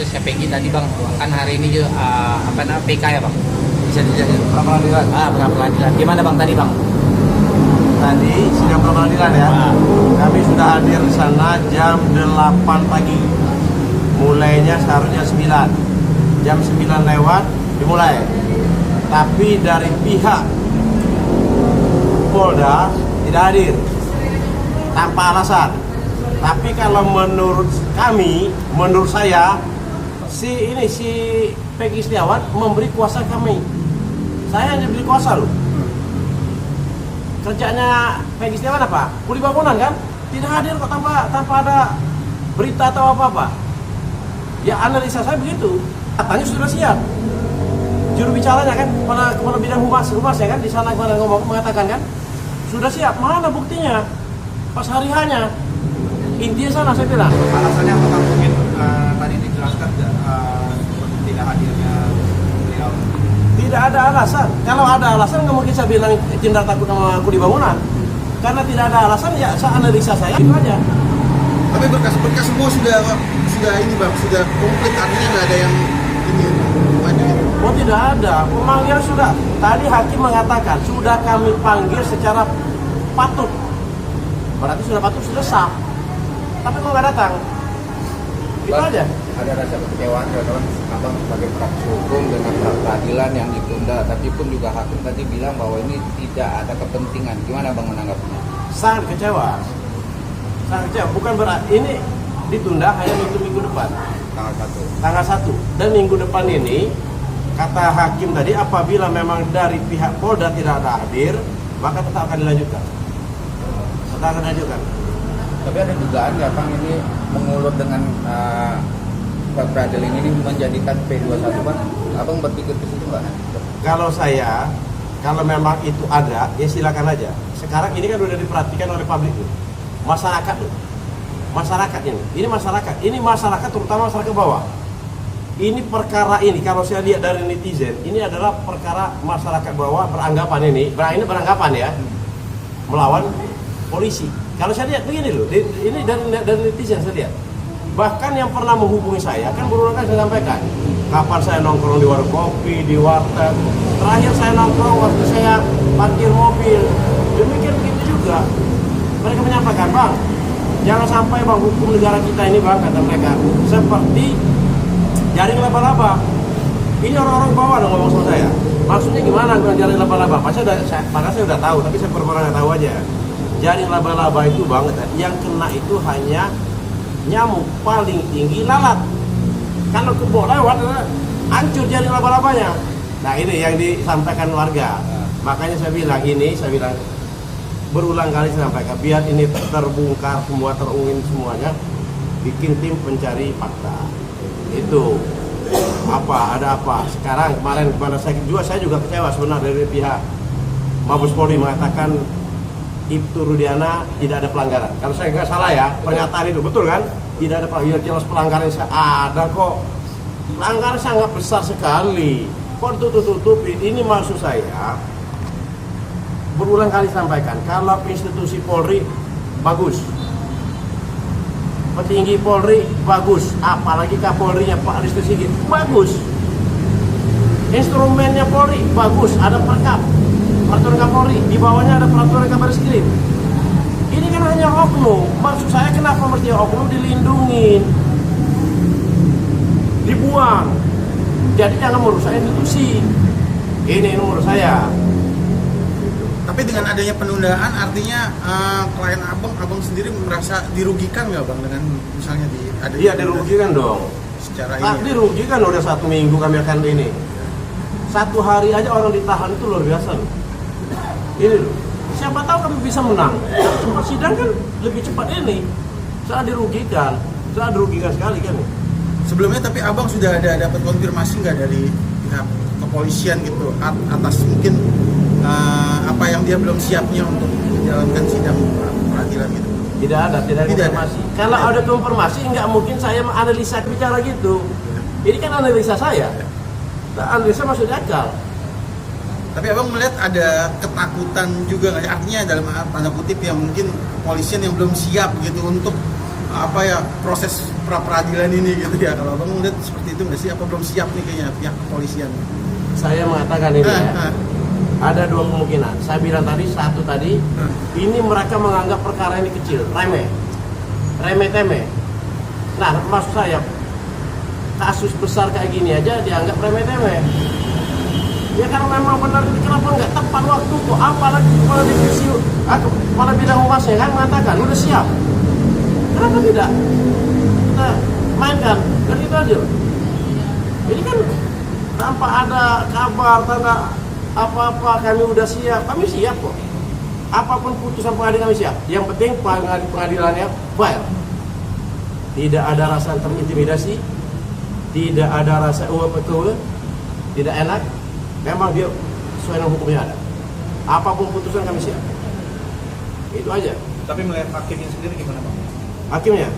kasusnya Peggy tadi bang, kan hari ini juga apa namanya PK ya bang, bisa dijelaskan? Pra peradilan. Pra peradilan. Gimana bang tadi bang? Tadi sidang pra peradilan ya. Kami sudah hadir di sana jam 8 pagi. Mulainya seharusnya 9. Jam 9 lewat dimulai. Tapi dari pihak Polda tidak hadir tanpa alasan. Tapi kalau menurut kami, menurut saya, si Peggy Setiawan memberi kuasa kami. Saya hanya beri kuasa loh. Kerjanya Peggy Setiawan apa? Kuli bangunan kan? Tidak hadir kok tanpa ada berita atau apa-apa. Ya analisa saya begitu. Katanya sudah siap. Juru bicaranya kan, kepala bidang humas ya kan, di sana kemarin mengatakan kan, sudah siap. Mana buktinya? Pas hari hanya. Intinya sana saya bilang. Alasannya apakah mungkin tadi dijelaskan tidak hadirnya beliau? Tidak ada alasan. Kalau ada alasan nggak mungkin saya bilang Jenderal takut sama aku di bangunan. Karena tidak ada alasan ya saya analisa saya itu aja. Tapi berkas semua sudah ini bang, sudah komplit, artinya nggak ada yang ini maju. Oh tidak ada. Pemanggilan sudah. Tadi hakim mengatakan sudah kami panggil secara patut. Berarti sudah patut, sudah sah. Tapi kok nggak datang? Itu aja. Ada rasa kekecewaan kawan abang sebagai praktisi hukum dengan pra peradilan yang ditunda, tapi pun juga hakim tadi bilang bahwa ini tidak ada kepentingan. Gimana bang menanggapinya? Sangat kecewa. Sangat kecewa. Bukan berarti ini ditunda hanya untuk minggu depan. Tanggal 1. Dan minggu depan ini kata hakim tadi apabila memang dari pihak Polda tidak ada hadir, maka tetap akan dilanjutkan. Tapi ada dugaan ya bang ini mengulur dengan pra peradilan ini menjadikan P21 bang. Abang berpikir ke situ nggak? Kalau memang itu ada, ya silakan aja. Sekarang ini kan sudah diperhatikan oleh publik tuh. Masyarakat tuh. Masyarakat ini masyarakat terutama masyarakat bawah. Ini perkara ini kalau saya lihat dari netizen, ini adalah perkara masyarakat bawah beranggapan ini beranggapan ya melawan polisi. Kalau saya lihat begini loh, ini dari netizen saya lihat. Bahkan yang pernah menghubungi saya kan berulang kali saya sampaikan. Kapan saya nongkrong di warung kopi, di warteg. Terakhir saya nongkrong waktu saya parkir mobil. Demikian begitu juga. Mereka menyampaikan, bang, jangan sampai bang hukum negara kita ini bang, kata mereka, seperti jaring laba-laba. Ini orang-orang bawah dong ngomong sama saya. Maksudnya gimana gue jaring laba-laba? Padahal saya udah tahu, tapi saya pernah nggak tahu aja. Jaring laba-laba itu banget, yang kena itu hanya nyamuk, paling tinggi lalat. Kalau kebo lewat, hancur jaring laba-labanya. Nah ini yang disampaikan warga. Makanya saya bilang berulang kali saya sampaikan, biar ini terbongkar semua, terungin semuanya, bikin tim pencari fakta. Itu ada apa? Sekarang kemarin saya juga kecewa sebenarnya dari pihak Mabes Polri mengatakan Ibtu Rudiana tidak ada pelanggaran. Kalau saya nggak salah ya, pernyataan itu betul kan? Tidak ada pelanggaran, jelas pelanggaran ada kok. Pelanggaran sangat besar sekali. Kok tutup-tutupin? Ini maksud saya berulang kali sampaikan. Kalau institusi Polri bagus, petinggi Polri bagus, apalagi Kapolrinya Pak Listio Sigit bagus. Instrumennya Polri bagus, ada peraturan Kapolri, di bawahnya ada peraturan Kabareskrim. Ini kan hanya oknum. Maksud saya kenapa mesti oknum dilindungin, dibuang. Jadi jangan merusak institusi. Ini menurut saya. Tapi dengan adanya penundaan, artinya klien abang sendiri merasa dirugikan nggak bang dengan misalnya Iya dirugikan dong. Secara ini. Dirugikan udah 1 minggu kami akan ini. 1 hari aja orang ditahan itu luar biasa loh. Ini loh. Siapa tahu kami bisa menang. Cepat sidang kan lebih cepat ini. Sangat dirugikan sekali kan. Sebelumnya tapi abang sudah ada dapat konfirmasi nggak dari pihak kepolisian gitu atas mungkin apa yang dia belum siapnya untuk menjalankan sidang peradilan gitu? Tidak ada konfirmasi. Kalau ada konfirmasi nggak mungkin saya menganalisa bicara gitu. Ini kan analisa saya. Analisa masuk akal. Tapi abang melihat ada ketakutan juga nggak? Artinya dalam tanda kutip yang mungkin kepolisian yang belum siap gitu untuk apa ya proses pra peradilan ini gitu ya. Kalau abang melihat seperti itu nggak sih? Apa belum siap nih kayaknya pihak kepolisian? Saya mengatakan ini ya, ada dua kemungkinan. Saya bilang tadi, satu tadi, ini mereka menganggap perkara ini kecil, remeh-temeh. Nah, maksud saya, kasus besar kayak gini aja dianggap remeh-temeh. Ya kalau memang benar, kenapa nggak tepat waktu kok? Apalagi kepala divisi, kepala bidang humasnya kan mengatakan udah siap. Kenapa tidak? Kita mainkan, kan itu aja. Ini kan tanpa ada kabar, tanpa apa-apa, kami udah siap. Kami siap kok. Apapun putusan pengadilan kami siap. Yang penting pengadilannya fair. Tidak ada rasa terintimidasi, tidak ada rasa betul, tidak enak. Memang dia sesuai dengan hukumnya ada. Apapun putusan kami siap. Itu aja. Tapi melihat hakimnya sendiri gimana Bang? Hakimnya,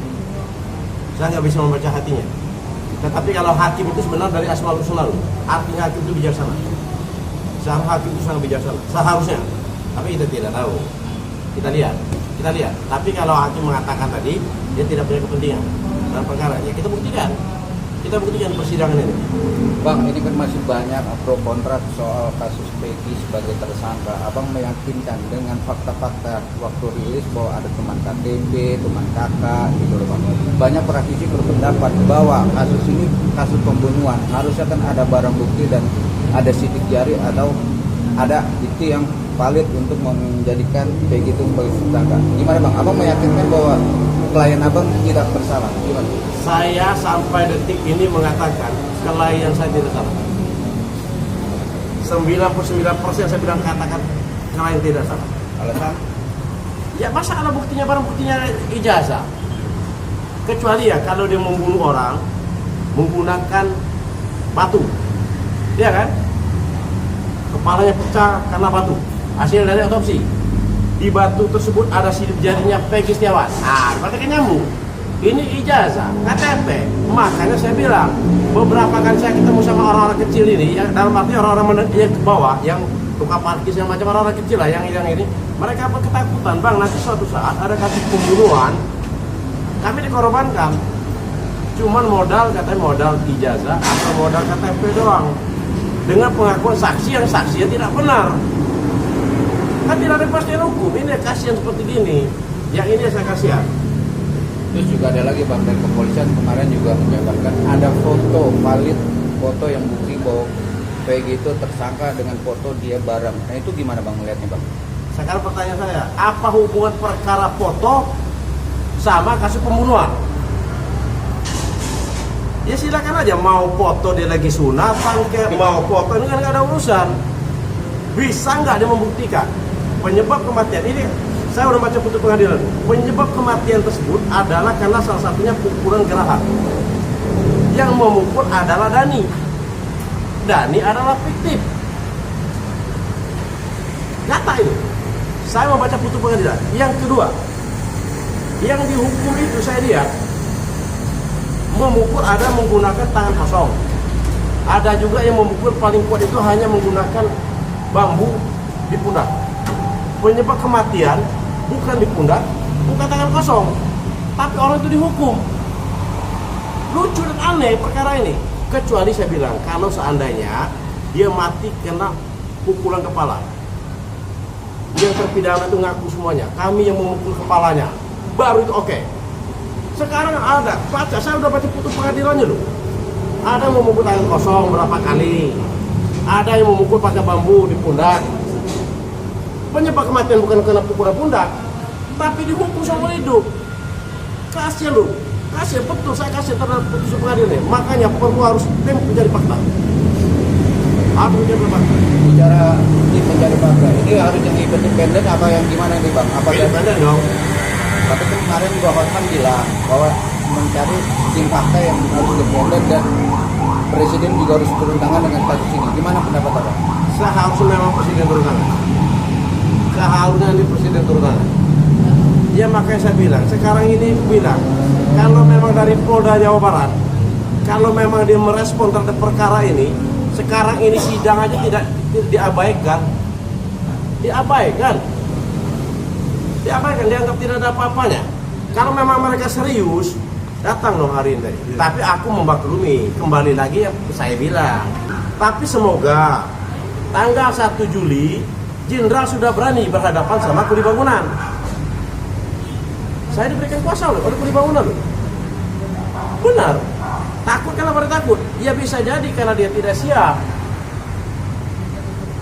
saya nggak bisa membaca hatinya. Tetapi kalau hakim itu sebenarnya dari asmaul husna, artinya hakim itu bijaksana. Seharusnya hakim itu sangat bijaksana, seharusnya. Tapi kita tidak tahu. Kita lihat. Tapi kalau hakim mengatakan tadi dia tidak punya kepentingan dalam perkara, ya kita buktikan. Kita buktikan persidangan ini. Bang, ini kan masih banyak pro kontra soal kasus Peggy sebagai tersangka. Abang meyakinkan dengan fakta-fakta waktu rilis bahwa ada teman KTP, teman kakak, gitu loh Bang. Banyak praktisi berpendapat bahwa kasus ini kasus pembunuhan. Harusnya kan ada barang bukti dan ada sidik jari atau ada bukti yang valid untuk menjadikan Peggy itu sebagai tersangka. Gimana Bang? Abang meyakinkan bahwa klien Abang tidak bersalah? Gimana? Saya sampai detik ini mengatakan klien saya tidak salah. 99% saya bilang katakan klien tidak salah. Alasan? Ya masa ada buktinya, barang buktinya ijazah. Kecuali ya kalau dia membunuh orang menggunakan batu, ya kan? Kepalanya pecah karena batu. Hasil dari otopsi, di batu tersebut ada sidik jarinya Peggy Setiawan. Ah, berarti kan nyambung. Ini ijazah, KTP. Makanya saya bilang, beberapa kali saya ketemu sama orang-orang kecil ini, yang dalam arti orang-orang yang ke bawah, yang tukang parkir yang macam orang-orang kecil lah, yang ini, mereka ketakutan, Bang, nanti suatu saat ada kasus pembunuhan, kami dikorbankan. Cuman modal, katanya modal ijazah atau modal KTP doang. Dengan pengakuan saksi yang saksinya tidak benar. Kan tidak ada kepastian hukum, ini kasihan seperti gini. Yang ini saya kasihan. Terus juga ada lagi Bang, dari kepolisian kemarin juga menjabarkan ada foto valid, foto yang bukti bahwa Peggy itu tersangka dengan foto dia bareng. Nah itu gimana Bang melihatnya Bang? Sekarang pertanyaan saya, apa hubungan perkara foto sama kasus pembunuhan? Ya silakan aja, mau foto dia lagi sunatan kayak mau foto, ini kan nggak ada urusan. Bisa nggak dia membuktikan penyebab kematian ini? Saya udah baca putusan pengadilan. Penyebab kematian tersebut adalah karena salah satunya pukulan gerahak. Yang memukul adalah Dani. Dani adalah fiktif. Nyata itu. Saya mau baca putusan pengadilan. Yang kedua, yang dihukum itu saya lihat memukul ada menggunakan tangan kosong. Ada juga yang memukul paling kuat itu hanya menggunakan bambu di pundak. Penyebab kematian bukan di pundak, bukan tangan kosong, tapi orang itu dihukum. Lucu dan aneh perkara ini. Kecuali saya bilang, kalau seandainya dia mati kena pukulan kepala, yang terpidana itu ngaku semuanya, kami yang memukul kepalanya, baru itu oke. Sekarang ada, baca, saya udah baca putusan pengadilannya loh. Ada yang memukul tangan kosong berapa kali, ada yang memukul pakai bambu di pundak. Penyebab kematian bukan kena pukulan pundak, tapi dihukum seumur hidup. Kasihan lu, kasihan betul, saya kasihan terhadap putusan pengadilan ini. Makanya perlu harus tim mencari fakta. Harus mencari fakta. Bicara tim mencari fakta, ini harus yang independen apa yang gimana nih Bang? Apa Independen dong. Tapi kemarin Bang Hotman bilang bahwa mencari tim fakta yang harus independen dan Presiden juga harus turun tangan dengan kasus ini. Gimana pendapat Abang? Seharusnya memang Presiden turun tangan. Seharusnya di Presiden turun tangan. Ya makanya saya bilang, sekarang ini bilang, kalau memang dari Polda Jawa Barat, kalau memang dia merespon terhadap perkara ini, sekarang ini sidang aja tidak diabaikan. Diabaikan, dianggap tidak ada apa-apanya. Kalau memang mereka serius, datang dong hari ini. Tapi aku memaklumi, kembali lagi yang saya bilang. Tapi semoga tanggal 1 Juli, Jenderal sudah berani berhadapan sama kuli bangunan. Saya diberikan kuasa oleh kuli bangunan loh. Benar. Takut karena pada takut. Ya bisa jadi karena dia tidak siap.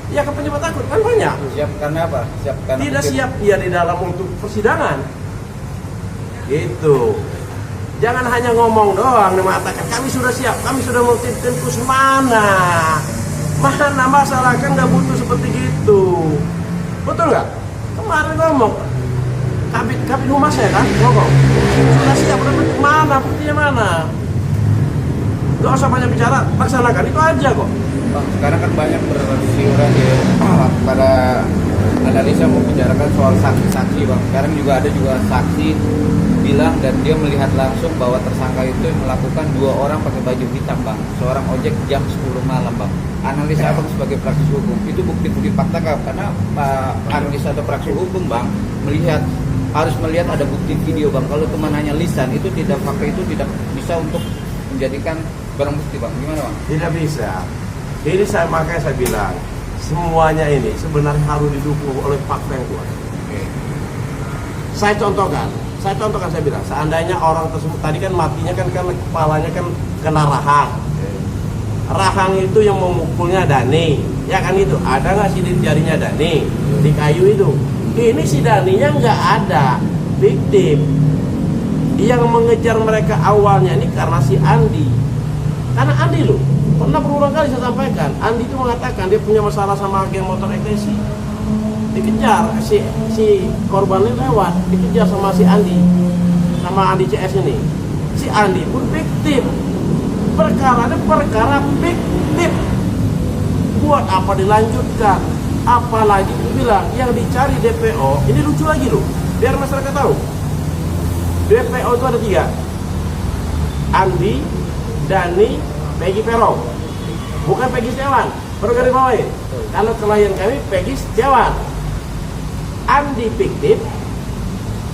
Ya kan penyebab takut kan banyak. Siap karena apa? Siap karena Tidak mungkin- siap ya di dalam untuk persidangan. Gitu. Jangan hanya ngomong doang mengatakan kami sudah siap, kami sudah mau tempus mana. Mana masyarakat nggak butuh seperti gitu. Betul nggak? Kemarin ngomong Kabit Humasnya kan ngomong sudah siap, udah bentuk mana, buktinya mana. Gak usah banyak bicara, laksanakan itu aja kok. Bang, sekarang kan banyak berseliweran ya para analisa membicarakan soal saksi-saksi bang. Sekarang juga ada saksi bilang dan dia melihat langsung bahwa tersangka itu melakukan 2 orang pakai baju hitam bang. Seorang ojek jam 10 malam bang. Analisa abang sebagai praktisi hukum itu bukti-bukti fakta kah? Karena analisa atau praktisi hukum bang harus melihat ada bukti video bang. Kalau cuma hanya lisan itu tidak, fakta itu tidak bisa untuk menjadikan barang bukti bang. Gimana bang? Tidak bisa. Ini makanya saya bilang semuanya ini sebenarnya harus didukung oleh fakta yang kuat. Saya contohkan saya bilang seandainya orang tersebut tadi kan matinya kan kepalanya kan kena rahang. Rahang itu yang memukulnya Dani, ya kan itu. Ada nggak sidik jarinya Dani di kayu itu? Ini si Daninya nggak ada, victim. Yang mengejar mereka awalnya ini karena si Andi. Karena Andi loh, pernah berulang kali saya sampaikan, Andi itu mengatakan dia punya masalah sama geng motor ETC. Dikejar, si korbannya lewat, dikejar sama si Andi, sama Andi CS ini. Si Andi pun victim. Perkara fiktif. Buat apa dilanjutkan? Apalagi aku bilang yang dicari DPO ini lucu lagi loh. Biar masyarakat tahu. DPO itu ada 3. Andi, Dani, Peggy Perong. Bukan Peggy Setiawan. Perlu garis bawahi. Kalau klien kami Peggy Setiawan. Andi fiktif,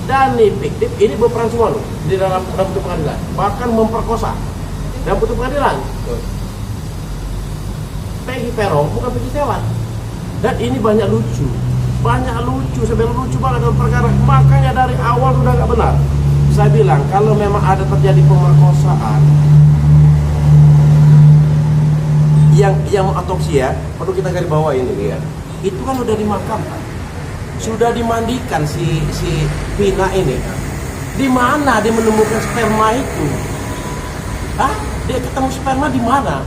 Dani fiktif. Ini berperan semua loh di dalam bentuk pengadilan. Bahkan memperkosa. Dan butuh pengadilan. Peggy Perong bukan Peggy Setiawan. Dan ini banyak lucu sebenarnya lucu banget dalam perkara. Makanya dari awal sudah nggak benar. Saya bilang kalau memang ada terjadi pemerkosaan, yang otopsi ya, perlu kita garis bawah ini ya. Itu kan udah dimakamkan, sudah dimandikan si Vina ini. Di mana dia menemukan sperma itu? Hah? Dia ketemu sperma di mana?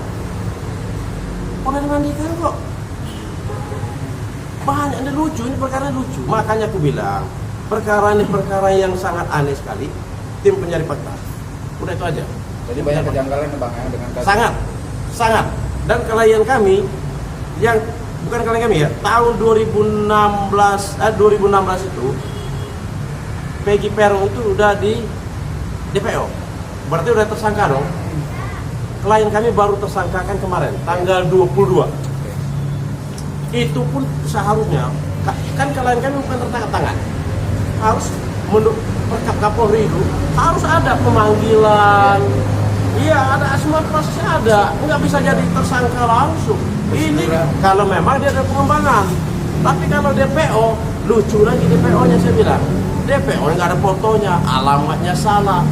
Pernah dimandikan kok. Banyak ini lucu, ini perkara lucu. Makanya aku bilang, perkara ini perkara yang sangat aneh sekali. Tim pencari fakta. Udah itu aja. Jadi banyak kejanggalan bang ya dengan kasus. Sangat. Dan klien kami yang bukan klien kami ya, tahun 2016 itu Peggy Perong itu udah di DPO. Berarti udah tersangka dong. Klien kami baru tersangkakan kemarin, tanggal 22. Itu pun seharusnya kan klien kami bukan tertangkap tangan. Harus menurut Perkap Kapolri itu harus ada pemanggilan. Iya, ada semua prosesnya ada. Nggak bisa jadi tersangka langsung. Ini kalau memang dia ada pengembangan. Tapi kalau DPO, lucu lagi DPO-nya saya bilang. DPO nggak ada fotonya, alamatnya salah.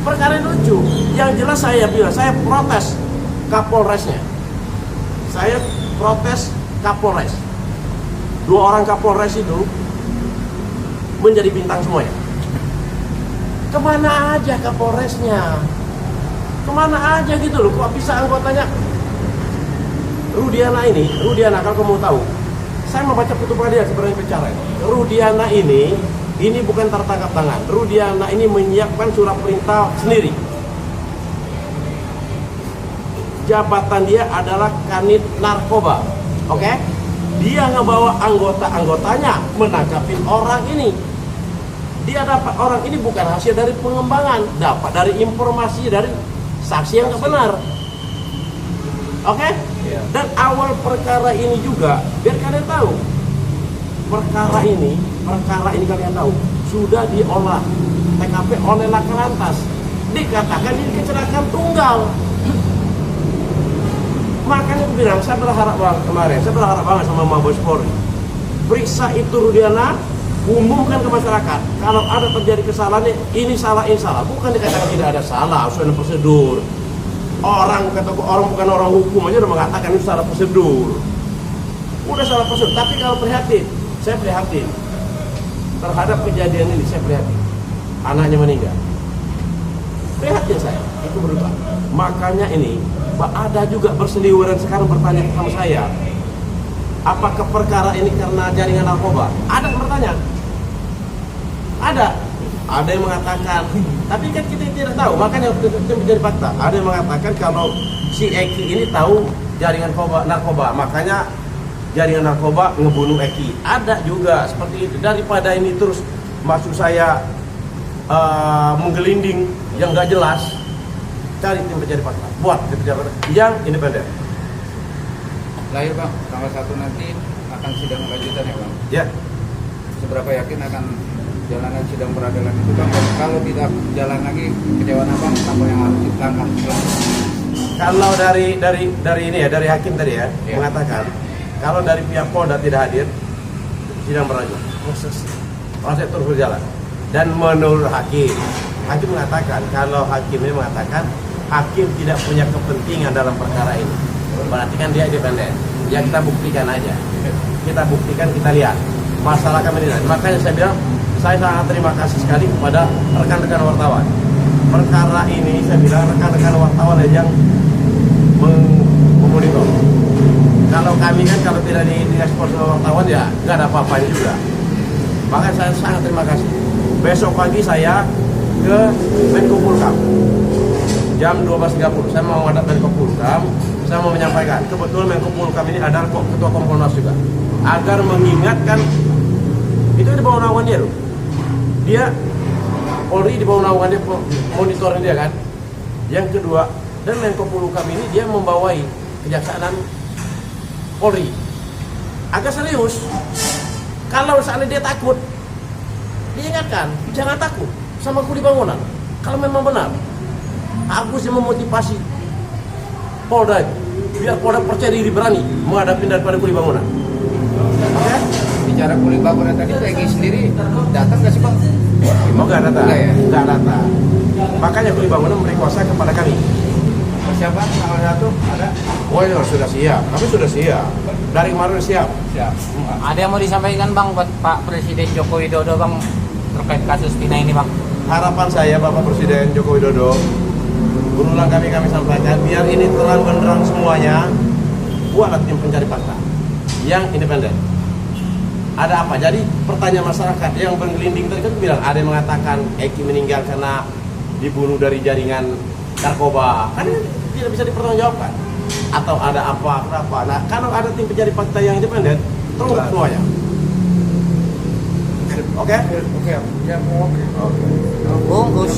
Perkara lucu. Yang jelas saya bilang, saya protes Kapolresnya. Saya protes Kapolres. 2 orang Kapolres itu menjadi bintang semuanya. Kemana aja Kapolresnya? Kemana aja gitu loh, kok bisa anggotanya Rudiana kalau kamu tahu, saya membaca putusan pengadilan sebenarnya bicara. Rudiana ini bukan tertangkap tangan. Rudiana ini menyiapkan surat perintah sendiri. Jabatan dia adalah Kanit Narkoba, oke? Dia ngebawa anggotanya menangkapin orang ini. Dia dapat orang ini bukan hasil dari pengembangan, dapat dari informasi dari saksi yang benar. Oke? Iya. Dan awal perkara ini juga, biar kalian tahu, perkara ini kalian tahu sudah diolah TKP oleh Laka Lantas. Dikatakan ini kecelakaan tunggal. Makanya aku bilang, saya berharap banget kemarin, saya berharap banget sama Mabes Polri. Periksa itu Rudiana, umumkan ke masyarakat. Kalau ada terjadi kesalahan, ini salah, ini salah. Bukan dikatakan tidak ada salah, sesuai dengan prosedur. Orang bukan orang hukum aja udah mengatakan itu salah prosedur. Udah salah prosedur. Tapi kalau prihatin, saya prihatin terhadap kejadian ini, saya prihatin. Anaknya meninggal. Prihatin saya, itu berubah. Makanya ini, ada juga berseliweran sekarang bertanya sama saya, apakah perkara ini karena jaringan narkoba? Ada yang bertanya. Ada yang mengatakan, tapi kan kita tidak tahu, makanya itu menjadi fakta. Ada yang mengatakan kalau si Eki ini tahu jaringan narkoba, makanya jaringan narkoba ngebunuh Eki. Ada juga seperti itu. Daripada ini terus maksud saya menggelinding yang nggak jelas, cari tim pencari fakta, buat tim pencari fakta yang independen. Lahir Bang, tanggal 1 nanti akan sidang lanjutan ya Bang? Ya. Seberapa yakin akan jalanan sidang peradilan itu Bang? Dan kalau tidak jalan lagi, kejauhan Abang apa yang harus ditangkap? Kalau dari ini ya, dari hakim tadi ya, Ya. mengatakan kalau dari pihak Polda tidak hadir, sidang berlanjut. Proses terus berjalan. Dan menurut hakim mengatakan, kalau hakim ini mengatakan hakim tidak punya kepentingan dalam perkara ini, berarti kan dia independen. Ya kita buktikan aja, kita lihat masalah kami ini. Makanya saya bilang, saya sangat terima kasih sekali kepada rekan-rekan wartawan. Perkara ini saya bilang rekan-rekan wartawan yang memonitor. Kalau kami kan kalau tidak diekspor sama wartawan ya nggak ada apa-apanya juga. Maka saya sangat terima kasih. Besok pagi saya ke Menko Polhukam jam 12.30. Saya mau menghadap Menko Polhukam, saya mau menyampaikan. Kebetulan Menko Polhukam ini adalah ketua Kompolnas juga, agar mengingatkan itu di bawah naungan dia loh. Dia Polri di bawah naungan dia, monitoring dia kan. Yang kedua, dan Menko Polhukam ini dia membawai kejaksaan Polri. Agak serius. Kalau seandainya dia takut, diingatkan, jangan takut sama kuli bangunan. Kalau memang benar, Agus yang memotivasi Polda, biar Polda percaya diri berani menghadapi daripada kuli bangunan. Oke? Bicara kulit bangunan tadi, Eki sendiri datang nggak sih Bang? Nggak datang. Enggak ya? Nggak datang. Makanya kuli bangunan memberi kuasa kepada kami. Persiapan tanggal 1 ada? Oh ya sudah siap, kami sudah siap. Dari kemarin siap. Siap. Ada yang mau disampaikan Bang buat Pak Presiden Joko Widodo Bang terkait kasus Vina ini Bang? Harapan saya Bapak Presiden Joko Widodo, berulang kami sampaikan, biar ini terang benderang semuanya, buatlah tim pencari fakta yang independen. Ada apa? Jadi pertanyaan masyarakat yang bergelinding tadi kan bilang, ada yang mengatakan Eki meninggal karena dibunuh dari jaringan narkoba, kan tidak bisa dipertanggungjawabkan. Atau ada apa, kenapa? Nah, kalau ada tim pencari fakta yang independen, terungkap semuanya. Oke? Oke, ya, oke. Bungkus.